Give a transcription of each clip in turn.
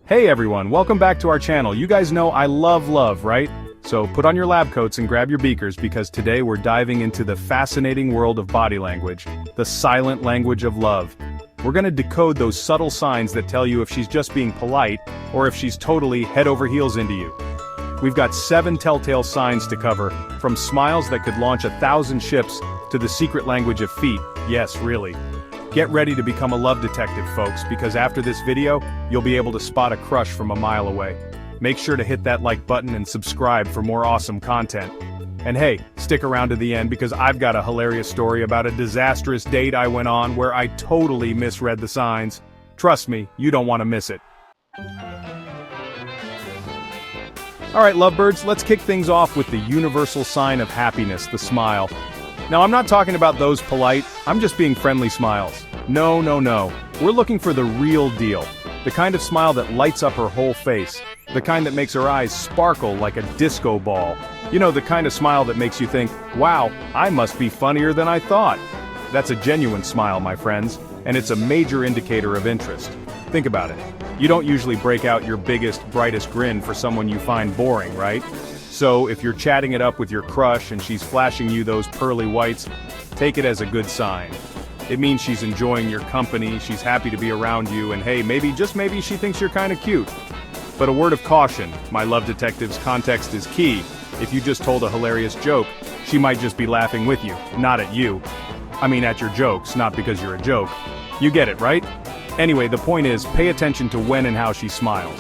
Hey everyone, welcome back to our channel. You guys know I love love, right? So put on your lab coats and grab your beakers because today we're diving into the fascinating world of body language, the silent language of love. We're gonna decode those subtle signs that tell you if she's just being polite or if she's totally head over heels into you. We've got 7 telltale signs to cover, from smiles that could launch 1,000 ships to the secret language of feet. Yes, really. Get ready to become a love detective, folks, because after this video, you'll be able to spot a crush from a mile away. Make sure to hit that like button and subscribe for more awesome content. And hey, stick around to the end because I've got a hilarious story about a disastrous date I went on where I totally misread the signs. Trust me, you don't want to miss it. Alright lovebirds, let's kick things off with the universal sign of happiness, the smile. Now I'm not talking about those polite, I'm just being friendly smiles. No. We're looking for the real deal. The kind of smile that lights up her whole face. The kind that makes her eyes sparkle like a disco ball. You know, the kind of smile that makes you think, wow, I must be funnier than I thought. That's a genuine smile, my friends, and it's a major indicator of interest. Think about it. You don't usually break out your biggest, brightest grin for someone you find boring, right? So, if you're chatting it up with your crush and she's flashing you those pearly whites, take it as a good sign. It means she's enjoying your company, she's happy to be around you, and hey, maybe, just maybe, she thinks you're kinda cute. But a word of caution, my love detective's context is key. If you just told a hilarious joke, she might just be laughing with you, not at you. I mean at your jokes, not because you're a joke. You get it, right? Anyway, the point is, pay attention to when and how she smiles.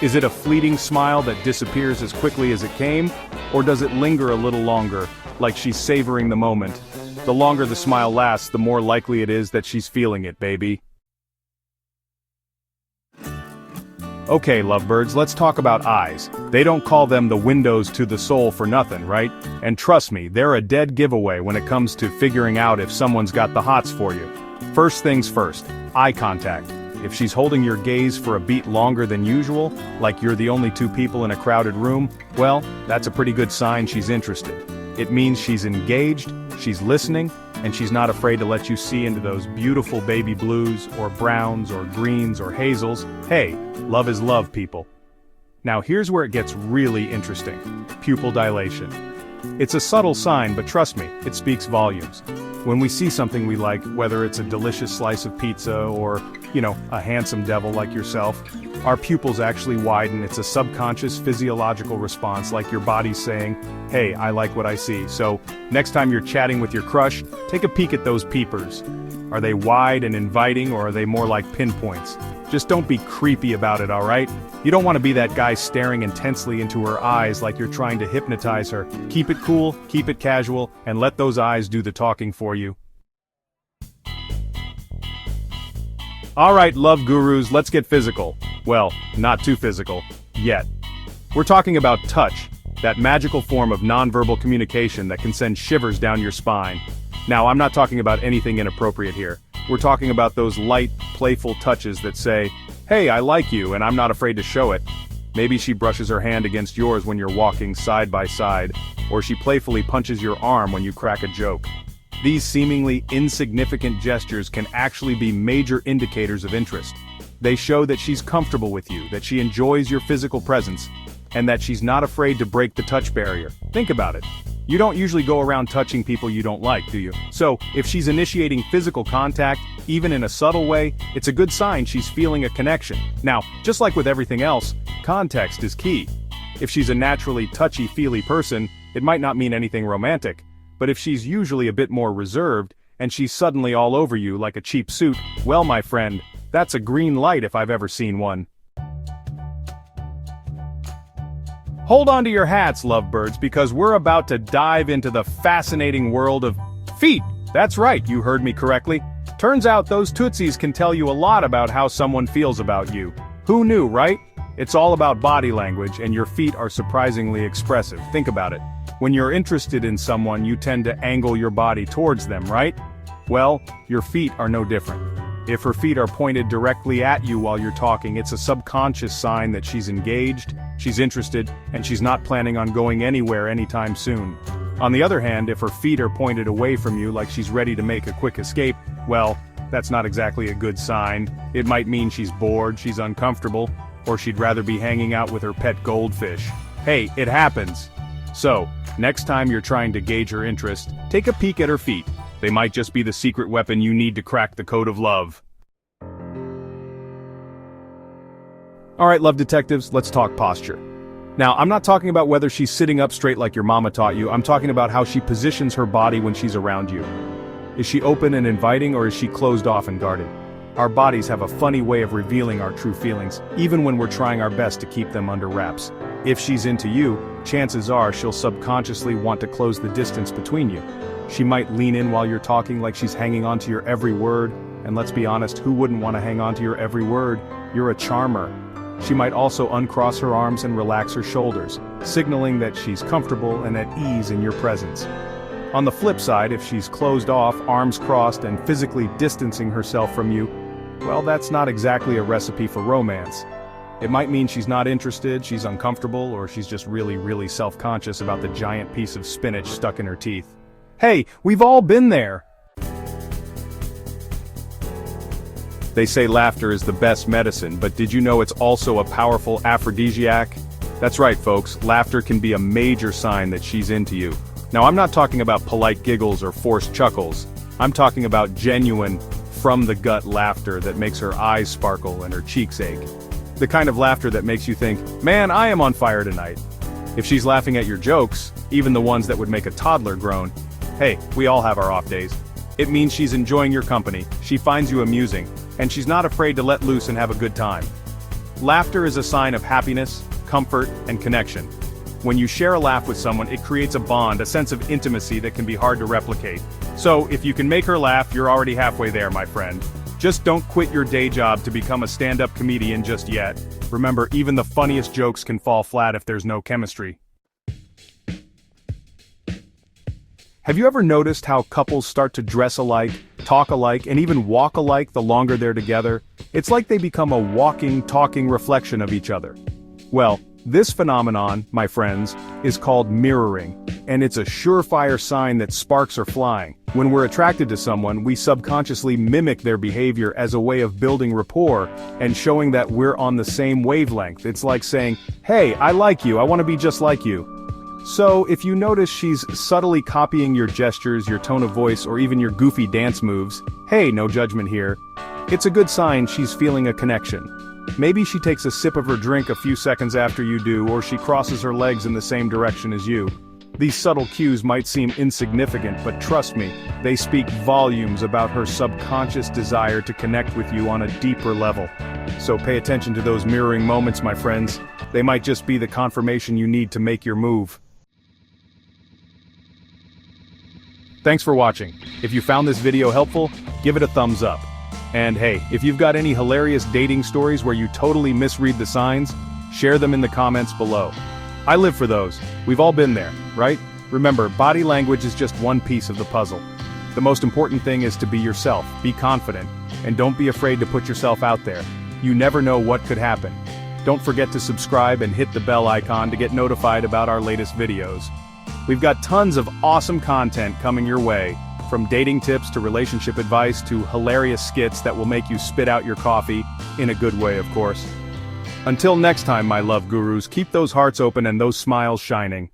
Is it a fleeting smile that disappears as quickly as it came, or does it linger a little longer, like she's savoring the moment? The longer the smile lasts, the more likely it is that she's feeling it, baby. Okay, lovebirds, let's talk about eyes. They don't call them the windows to the soul for nothing, right? And trust me, they're a dead giveaway when it comes to figuring out if someone's got the hots for you. First things first, eye contact. If she's holding your gaze for a beat longer than usual, like you're the only 2 people in a crowded room, well, that's a pretty good sign she's interested. It means she's engaged, she's listening, and she's not afraid to let you see into those beautiful baby blues, or browns, or greens, or hazels. Hey, love is love, people. Now here's where it gets really interesting. Pupil dilation. It's a subtle sign, but trust me, it speaks volumes. When we see something we like, whether it's a delicious slice of pizza or, a handsome devil like yourself, our pupils actually widen. It's a subconscious physiological response, like your body's saying, hey, I like what I see. So, next time you're chatting with your crush, take a peek at those peepers. Are they wide and inviting, or are they more like pinpoints? Just don't be creepy about it, alright? You don't want to be that guy staring intensely into her eyes like you're trying to hypnotize her. Keep it cool, keep it casual, and let those eyes do the talking for you. Alright, love gurus, let's get physical. Well, not too physical. Yet. We're talking about touch, that magical form of nonverbal communication that can send shivers down your spine. Now, I'm not talking about anything inappropriate here. We're talking about those light, playful touches that say, hey, I like you and I'm not afraid to show it. Maybe she brushes her hand against yours when you're walking side by side, or she playfully punches your arm when you crack a joke. These seemingly insignificant gestures can actually be major indicators of interest. They show that she's comfortable with you, that she enjoys your physical presence, and that she's not afraid to break the touch barrier. Think about it. You don't usually go around touching people you don't like, do you? So, if she's initiating physical contact, even in a subtle way, it's a good sign she's feeling a connection. Now, just like with everything else, context is key. If she's a naturally touchy-feely person, it might not mean anything romantic. But if she's usually a bit more reserved, and she's suddenly all over you like a cheap suit, well, my friend, that's a green light if I've ever seen one. Hold on to your hats, lovebirds, because we're about to dive into the fascinating world of feet. That's right, you heard me correctly. Turns out those tootsies can tell you a lot about how someone feels about you. Who knew, right? It's all about body language, and your feet are surprisingly expressive. Think about it. When you're interested in someone, you tend to angle your body towards them, right? Well, your feet are no different. If her feet are pointed directly at you while you're talking, it's a subconscious sign that she's engaged, she's interested, and she's not planning on going anywhere anytime soon. On the other hand, if her feet are pointed away from you like she's ready to make a quick escape, well, that's not exactly a good sign. It might mean she's bored, she's uncomfortable, or she'd rather be hanging out with her pet goldfish. Hey, it happens. So, next time you're trying to gauge her interest, take a peek at her feet. They might just be the secret weapon you need to crack the code of love. Alright, love detectives, let's talk posture. Now, I'm not talking about whether she's sitting up straight like your mama taught you, I'm talking about how she positions her body when she's around you. Is she open and inviting, or is she closed off and guarded? Our bodies have a funny way of revealing our true feelings, even when we're trying our best to keep them under wraps. If she's into you, chances are she'll subconsciously want to close the distance between you. She might lean in while you're talking like she's hanging on to your every word, and let's be honest, who wouldn't want to hang on to your every word? You're a charmer. She might also uncross her arms and relax her shoulders, signaling that she's comfortable and at ease in your presence. On the flip side, if she's closed off, arms crossed, and physically distancing herself from you, well, that's not exactly a recipe for romance. It might mean she's not interested, she's uncomfortable, or she's just really self-conscious about the giant piece of spinach stuck in her teeth. Hey, we've all been there! They say laughter is the best medicine, but did you know it's also a powerful aphrodisiac? That's right, folks, laughter can be a major sign that she's into you. Now, I'm not talking about polite giggles or forced chuckles. I'm talking about genuine, from-the-gut laughter that makes her eyes sparkle and her cheeks ache. The kind of laughter that makes you think, man, I am on fire tonight. If she's laughing at your jokes, even the ones that would make a toddler groan, hey, we all have our off days. It means she's enjoying your company, she finds you amusing, and she's not afraid to let loose and have a good time. Laughter is a sign of happiness, comfort, and connection. When you share a laugh with someone, it creates a bond, a sense of intimacy that can be hard to replicate. So, if you can make her laugh, you're already halfway there, my friend. Just don't quit your day job to become a stand-up comedian just yet. Remember, even the funniest jokes can fall flat if there's no chemistry. Have you ever noticed how couples start to dress alike, talk alike, and even walk alike the longer they're together? It's like they become a walking, talking reflection of each other. Well, this phenomenon, my friends, is called mirroring, and it's a surefire sign that sparks are flying. When we're attracted to someone, we subconsciously mimic their behavior as a way of building rapport and showing that we're on the same wavelength. It's like saying, hey, I like you, I want to be just like you. So, if you notice she's subtly copying your gestures, your tone of voice, or even your goofy dance moves, hey, no judgment here, it's a good sign she's feeling a connection. Maybe she takes a sip of her drink a few seconds after you do, or she crosses her legs in the same direction as you. These subtle cues might seem insignificant, but trust me, they speak volumes about her subconscious desire to connect with you on a deeper level. So pay attention to those mirroring moments, my friends. They might just be the confirmation you need to make your move. Thanks for watching. If you found this video helpful, give it a thumbs up. And hey, if you've got any hilarious dating stories where you totally misread the signs, share them in the comments below. I live for those. We've all been there, right? Remember, body language is just one piece of the puzzle. The most important thing is to be yourself, be confident, and don't be afraid to put yourself out there. You never know what could happen. Don't forget to subscribe and hit the bell icon to get notified about our latest videos. We've got tons of awesome content coming your way, from dating tips to relationship advice to hilarious skits that will make you spit out your coffee, in a good way, of course. Until next time, my love gurus, keep those hearts open and those smiles shining.